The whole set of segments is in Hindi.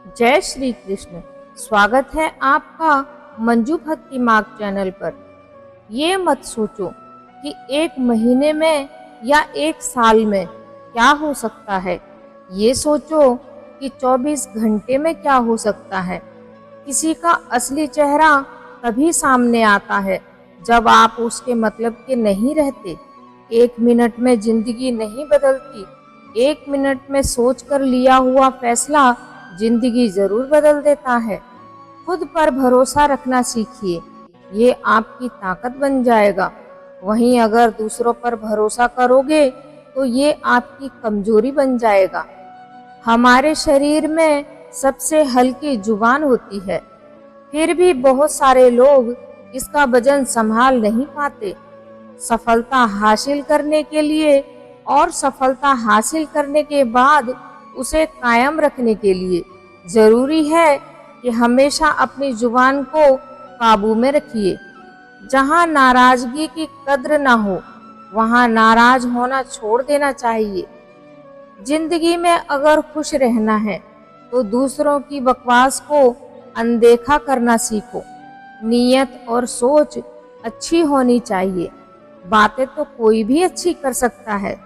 जय श्री कृष्ण। स्वागत है आपका मंजू भक्ति मार्ग चैनल पर। ये मत सोचो कि एक महीने में या एक साल में क्या हो सकता है, ये सोचो कि 24 घंटे में क्या हो सकता है। किसी का असली चेहरा तभी सामने आता है जब आप उसके मतलब के नहीं रहते। 1 मिनट में जिंदगी नहीं बदलती, 1 मिनट में सोच कर लिया हुआ फैसला जिंदगी जरूर बदल देता है। खुद पर भरोसा रखना सीखिए, ये आपकी ताकत बन जाएगा। वहीं अगर दूसरों पर भरोसा करोगे तो ये आपकी कमजोरी बन जाएगा। हमारे शरीर में सबसे हल्की जुबान होती है, फिर भी बहुत सारे लोग इसका वजन संभाल नहीं पाते। सफलता हासिल करने के लिए और सफलता हासिल करने के बाद उसे कायम रखने के लिए जरूरी है कि हमेशा अपनी जुबान को काबू में रखिए। जहां नाराजगी की कद्र ना हो, वहां नाराज होना छोड़ देना चाहिए। जिंदगी में अगर खुश रहना है तो दूसरों की बकवास को अनदेखा करना सीखो। नीयत और सोच अच्छी होनी चाहिए। बातें तो कोई भी अच्छी कर सकता है।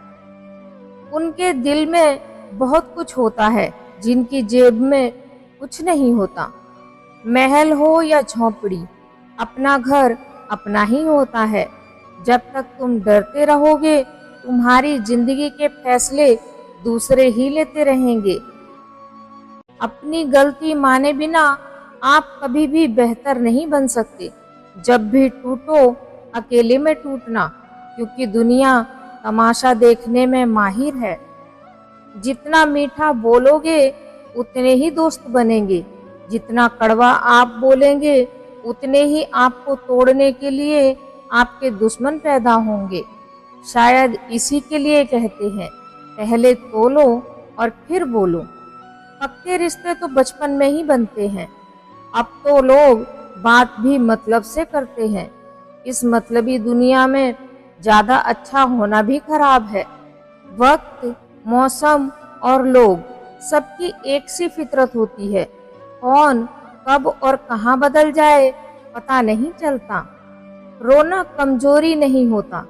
उनके दिल में बहुत कुछ होता है जिनकी जेब में कुछ नहीं होता। महल हो या झोंपड़ी, अपना घर अपना ही होता है। जब तक तुम डरते रहोगे, तुम्हारी जिंदगी के फैसले दूसरे ही लेते रहेंगे। अपनी गलती माने बिना आप कभी भी बेहतर नहीं बन सकते। जब भी टूटो, अकेले में टूटना, क्योंकि दुनिया तमाशा देखने में माहिर है। जितना मीठा बोलोगे उतने ही दोस्त बनेंगे, जितना कड़वा आप बोलेंगे उतने ही आपको तोड़ने के लिए आपके दुश्मन पैदा होंगे। शायद इसी के लिए कहते हैं, पहले तोलो और फिर बोलो। पक्के रिश्ते तो बचपन में ही बनते हैं। अब तो लोग बात भी मतलब से करते हैं। इस मतलबी दुनिया में ज्यादा अच्छा होना भी खराब है। वक्त, मौसम और लोग, सबकी एक सी फितरत होती है। कौन कब और कहां बदल जाए पता नहीं चलता। रोना कमजोरी नहीं होता,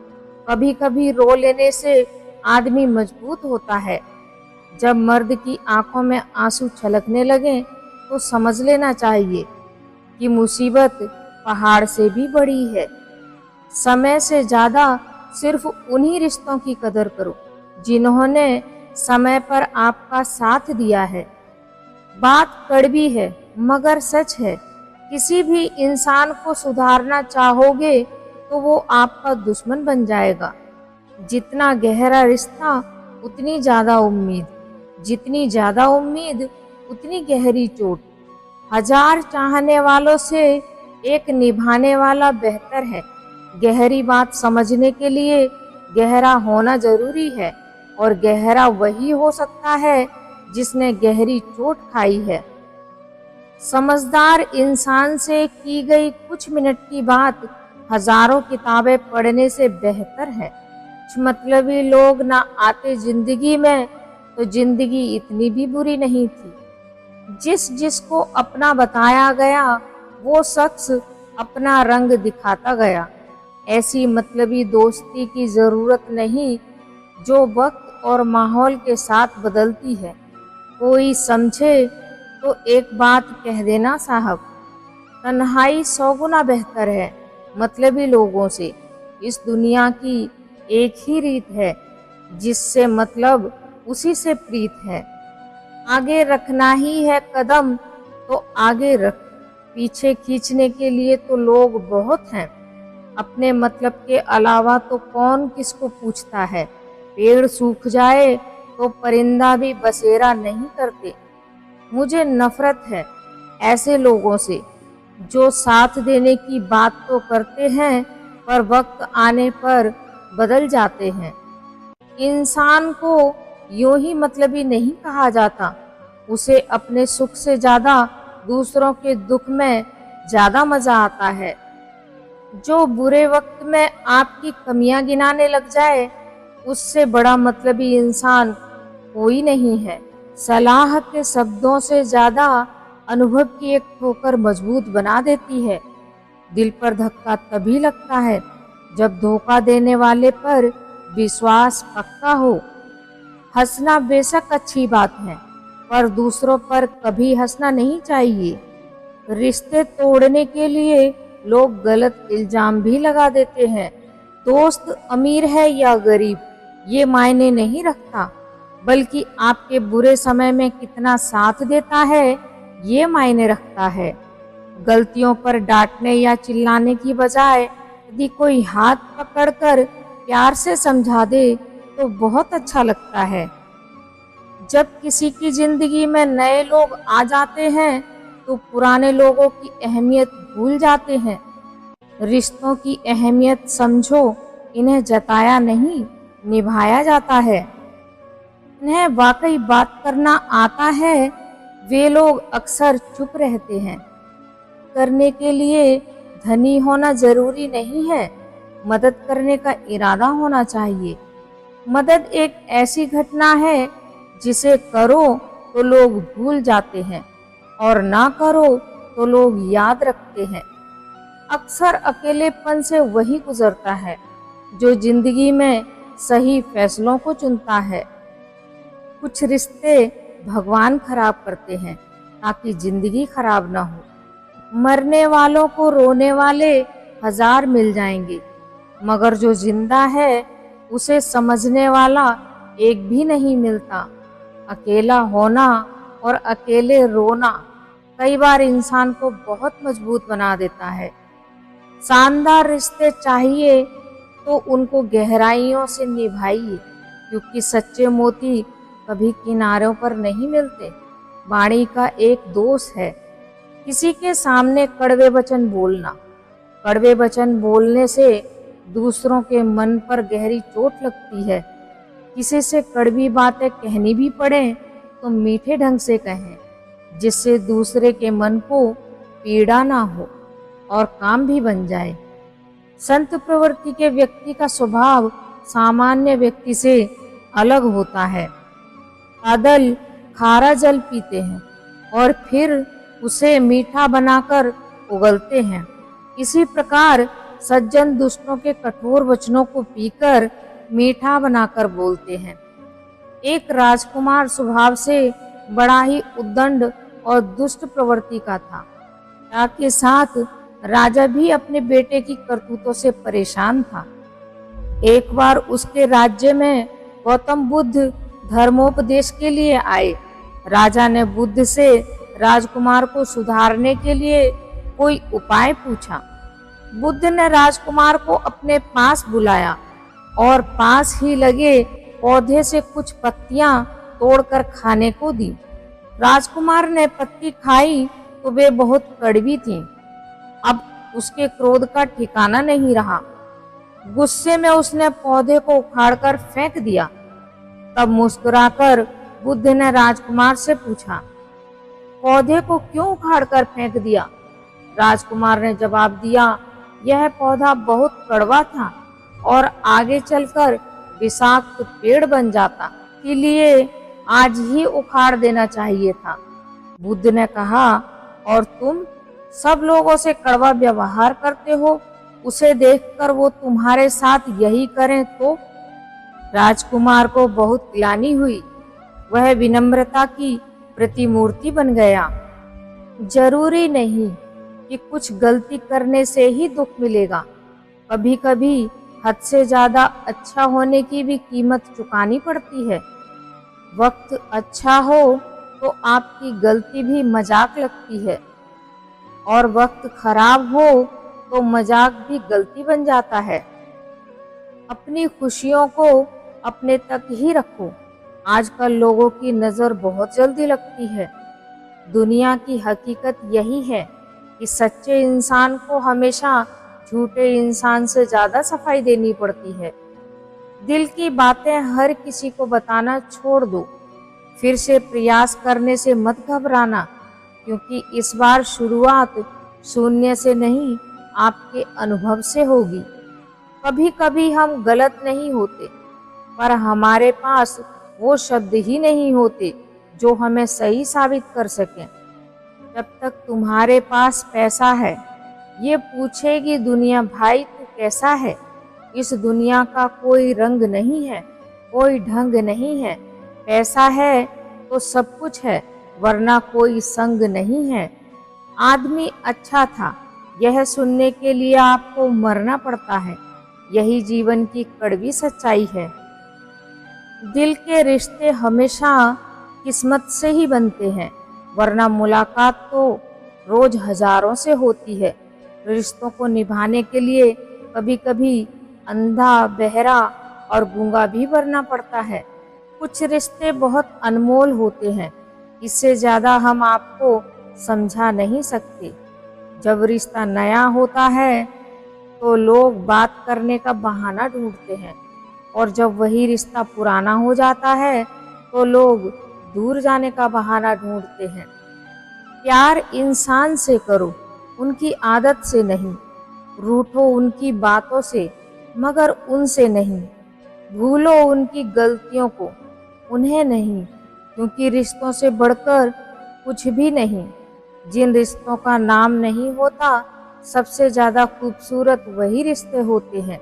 कभी कभी रो लेने से आदमी मजबूत होता है। जब मर्द की आंखों में आंसू छलकने लगे तो समझ लेना चाहिए कि मुसीबत पहाड़ से भी बड़ी है। समय से ज्यादा सिर्फ उन्हीं रिश्तों की कदर करो जिन्होंने समय पर आपका साथ दिया है। बात कड़वी है मगर सच है। किसी भी इंसान को सुधारना चाहोगे तो वो आपका दुश्मन बन जाएगा। जितना गहरा रिश्ता उतनी ज्यादा उम्मीद, जितनी ज्यादा उम्मीद उतनी गहरी चोट। 1000 चाहने वालों से एक निभाने वाला बेहतर है। गहरी बात समझने के लिए गहरा होना जरूरी है, और गहरा वही हो सकता है जिसने गहरी चोट खाई है। समझदार इंसान से की गई कुछ मिनट की बात हजारों किताबें पढ़ने से बेहतर है। कुछ मतलबी लोग ना आते जिंदगी में तो जिंदगी इतनी भी बुरी नहीं थी। जिसको अपना बताया गया वो शख्स अपना रंग दिखाता गया। ऐसी मतलबी दोस्ती की जरूरत नहीं जो वक्त और माहौल के साथ बदलती है। कोई समझे तो एक बात कह देना साहब, तन्हाई 100 गुना बेहतर है मतलबी लोगों से। इस दुनिया की एक ही रीत है, जिससे मतलब उसी से प्रीत है। आगे रखना ही है कदम तो आगे रख, पीछे खींचने के लिए तो लोग बहुत हैं। अपने मतलब के अलावा तो कौन किसको पूछता है। पेड़ सूख जाए तो परिंदा भी बसेरा नहीं करते। मुझे नफरत है ऐसे लोगों से जो साथ देने की बात तो करते हैं पर वक्त आने पर बदल जाते हैं। इंसान को यूं ही मतलबी नहीं कहा जाता, उसे अपने सुख से ज्यादा दूसरों के दुख में ज्यादा मजा आता है। जो बुरे वक्त में आपकी कमियां गिनाने लग जाए, उससे बड़ा मतलबी इंसान कोई नहीं है। सलाह के शब्दों से ज्यादा अनुभव की एक ठोकर मजबूत बना देती है। दिल पर धक्का तभी लगता है जब धोखा देने वाले पर विश्वास पक्का हो। हंसना बेशक अच्छी बात है, पर दूसरों पर कभी हंसना नहीं चाहिए। रिश्ते तोड़ने के लिए लोग गलत इल्जाम भी लगा देते हैं। दोस्त अमीर है या गरीब ये मायने नहीं रखता, बल्कि आपके बुरे समय में कितना साथ देता है ये मायने रखता है। गलतियों पर डांटने या चिल्लाने की बजाय यदि कोई हाथ पकड़कर प्यार से समझा दे तो बहुत अच्छा लगता है। जब किसी की जिंदगी में नए लोग आ जाते हैं तो पुराने लोगों की अहमियत भूल जाते हैं। रिश्तों की अहमियत समझो, इन्हें जताया नहीं निभाया जाता है। इन्हें वाकई बात करना आता है, वे लोग अक्सर चुप रहते हैं। करने के लिए धनी होना जरूरी नहीं है, मदद करने का इरादा होना चाहिए। मदद एक ऐसी घटना है जिसे करो तो लोग भूल जाते हैं और ना करो तो लोग याद रखते हैं। अक्सर अकेलेपन से वही गुजरता है जो जिंदगी में सही फैसलों को चुनता है। कुछ रिश्ते भगवान खराब करते हैं ताकि जिंदगी खराब ना हो। मरने वालों को रोने वाले 1000 मिल जाएंगे, मगर जो जिंदा है उसे समझने वाला एक भी नहीं मिलता। अकेला होना और अकेले रोना कई बार इंसान को बहुत मजबूत बना देता है। शानदार रिश्ते चाहिए तो उनको गहराइयों से निभाइए, क्योंकि सच्चे मोती कभी किनारों पर नहीं मिलते। वाणी का एक दोष है किसी के सामने कड़वे वचन बोलना। कड़वे वचन बोलने से दूसरों के मन पर गहरी चोट लगती है। किसी से कड़वी बातें कहनी भी पड़े तो मीठे ढंग से कहें, जिससे दूसरे के मन को पीड़ा ना हो और काम भी बन जाए। संत प्रवृत्ति के व्यक्ति का स्वभाव सामान्य व्यक्ति से अलग होता है। बादल खारा जल पीते हैं और फिर उसे मीठा बनाकर उगलते हैं। इसी प्रकार सज्जन दुष्टों के कठोर वचनों को पीकर मीठा बनाकर बोलते हैं। एक राजकुमार स्वभाव से बड़ा ही उद्दंड और दुष्ट प्रवृत्ति का था। के साथ राजा भी अपने बेटे की करतूतों से परेशान था। एक बार उसके राज्य में गौतम बुद्ध धर्मोपदेश के लिए आए। राजा ने बुद्ध से राजकुमार को सुधारने के लिए कोई उपाय पूछा। बुद्ध ने राजकुमार को अपने पास बुलाया और पास ही लगे पौधे से कुछ पत्तियां तोड़कर खाने को दी। राजकुमार ने पत्ती खाई तो वे बहुत कड़वी थीं। अब उसके क्रोध का ठिकाना नहीं रहा। गुस्से में उसने पौधे को उखाड़कर फेंक दिया। तब मुस्कुराकर बुद्ध ने राजकुमार से पूछा, पौधे को क्यों उखाड़कर फेंक दिया? राजकुमार ने जवाब दिया, यह पौधा बहुत कड़वा था और आगे चलकर विषाक्त पेड़ बन जाता, इसलिए आज ही उखाड़ देना चाहिए था। बुद्ध ने कहा, और तुम सब लोगों से कड़वा व्यवहार करते हो, उसे देखकर वो तुम्हारे साथ यही करें तो? राजकुमार को बहुत ग्लानि हुई। वह विनम्रता की प्रतिमूर्ति बन गया। जरूरी नहीं कि कुछ गलती करने से ही दुख मिलेगा। कभी कभी हद से ज्यादा अच्छा होने की भी कीमत चुकानी पड़ती है। वक्त अच्छा हो तो आपकी गलती भी मजाक लगती है, और वक्त खराब हो तो मजाक भी गलती बन जाता है। अपनी खुशियों को अपने तक ही रखो। आजकल लोगों की नज़र बहुत जल्दी लगती है। दुनिया की हकीकत यही है कि सच्चे इंसान को हमेशा झूठे इंसान से ज़्यादा सफाई देनी पड़ती है। दिल की बातें हर किसी को बताना छोड़ दो। फिर से प्रयास करने से मत घबराना, क्योंकि इस बार शुरुआत शून्य से नहीं, आपके अनुभव से होगी। कभी कभी हम गलत नहीं होते, पर हमारे पास वो शब्द ही नहीं होते जो हमें सही साबित कर सके। जब तक तुम्हारे पास पैसा है, ये पूछेगी दुनिया भाई तू कैसा है। इस दुनिया का कोई रंग नहीं है, कोई ढंग नहीं है। पैसा है तो सब कुछ है, वरना कोई संग नहीं है। आदमी अच्छा था, यह सुनने के लिए आपको मरना पड़ता है। यही जीवन की कड़वी सच्चाई है। दिल के रिश्ते हमेशा किस्मत से ही बनते हैं, वरना मुलाकात तो रोज हजारों से होती है। रिश्तों को निभाने के लिए कभी कभी अंधा, बहरा और गूंगा भी बनना पड़ता है। कुछ रिश्ते बहुत अनमोल होते हैं, इससे ज्यादा हम आपको समझा नहीं सकते। जब रिश्ता नया होता है तो लोग बात करने का बहाना ढूंढते हैं, और जब वही रिश्ता पुराना हो जाता है तो लोग दूर जाने का बहाना ढूंढते हैं। प्यार इंसान से करो, उनकी आदत से नहीं। रूठो उनकी बातों से, मगर उनसे नहीं। भूलो उनकी गलतियों को, उन्हें नहीं, क्योंकि रिश्तों से बढ़कर कुछ भी नहीं। जिन रिश्तों का नाम नहीं होता, सबसे ज्यादा खूबसूरत वही रिश्ते होते हैं।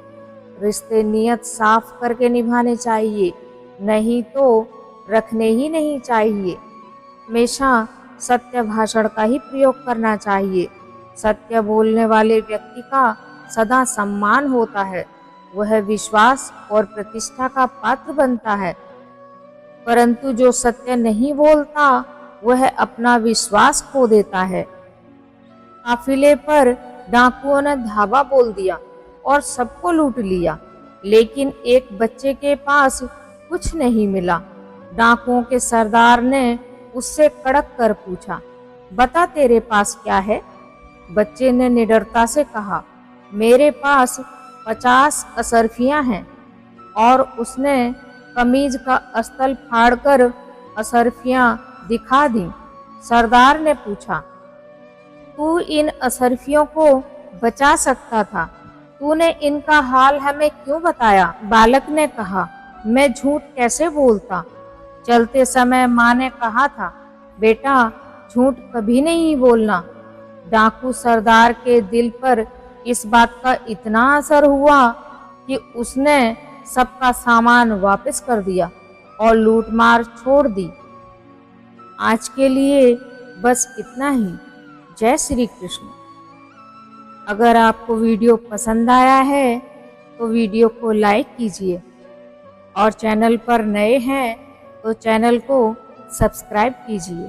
रिश्ते नियत साफ करके निभाने चाहिए, नहीं तो रखने ही नहीं चाहिए। हमेशा सत्य भाषण का ही प्रयोग करना चाहिए। सत्य बोलने वाले व्यक्ति का सदा सम्मान होता है, वह विश्वास और प्रतिष्ठा का पात्र बनता है। परंतु जो सत्य नहीं बोलता, वह अपना विश्वास खो देता है। काफिले पर डाकुओं ने धावा बोल दिया और सबको लूट लिया, लेकिन एक बच्चे के पास कुछ नहीं मिला। डाकुओं के सरदार ने उससे कड़क कर पूछा, बता तेरे पास क्या है? बच्चे ने निडरता से कहा, मेरे पास 50 असरफियां हैं। और उसने कमीज का अस्तर फाड़कर असरफियां दिखा दी। सरदार ने पूछा, तू इन असरफियों को बचा सकता था, तूने इनका हाल हमें क्यों बताया? बालक ने कहा, मैं झूठ कैसे बोलता। चलते समय माँ ने कहा था, बेटा झूठ कभी नहीं बोलना। डाकू सरदार के दिल पर इस बात का इतना असर हुआ कि उसने सबका सामान वापस कर दिया और लूटमार छोड़ दी। आज के लिए बस इतना ही। जय श्री कृष्ण। अगर आपको वीडियो पसंद आया है तो वीडियो को लाइक कीजिए, और चैनल पर नए हैं तो चैनल को सब्सक्राइब कीजिए।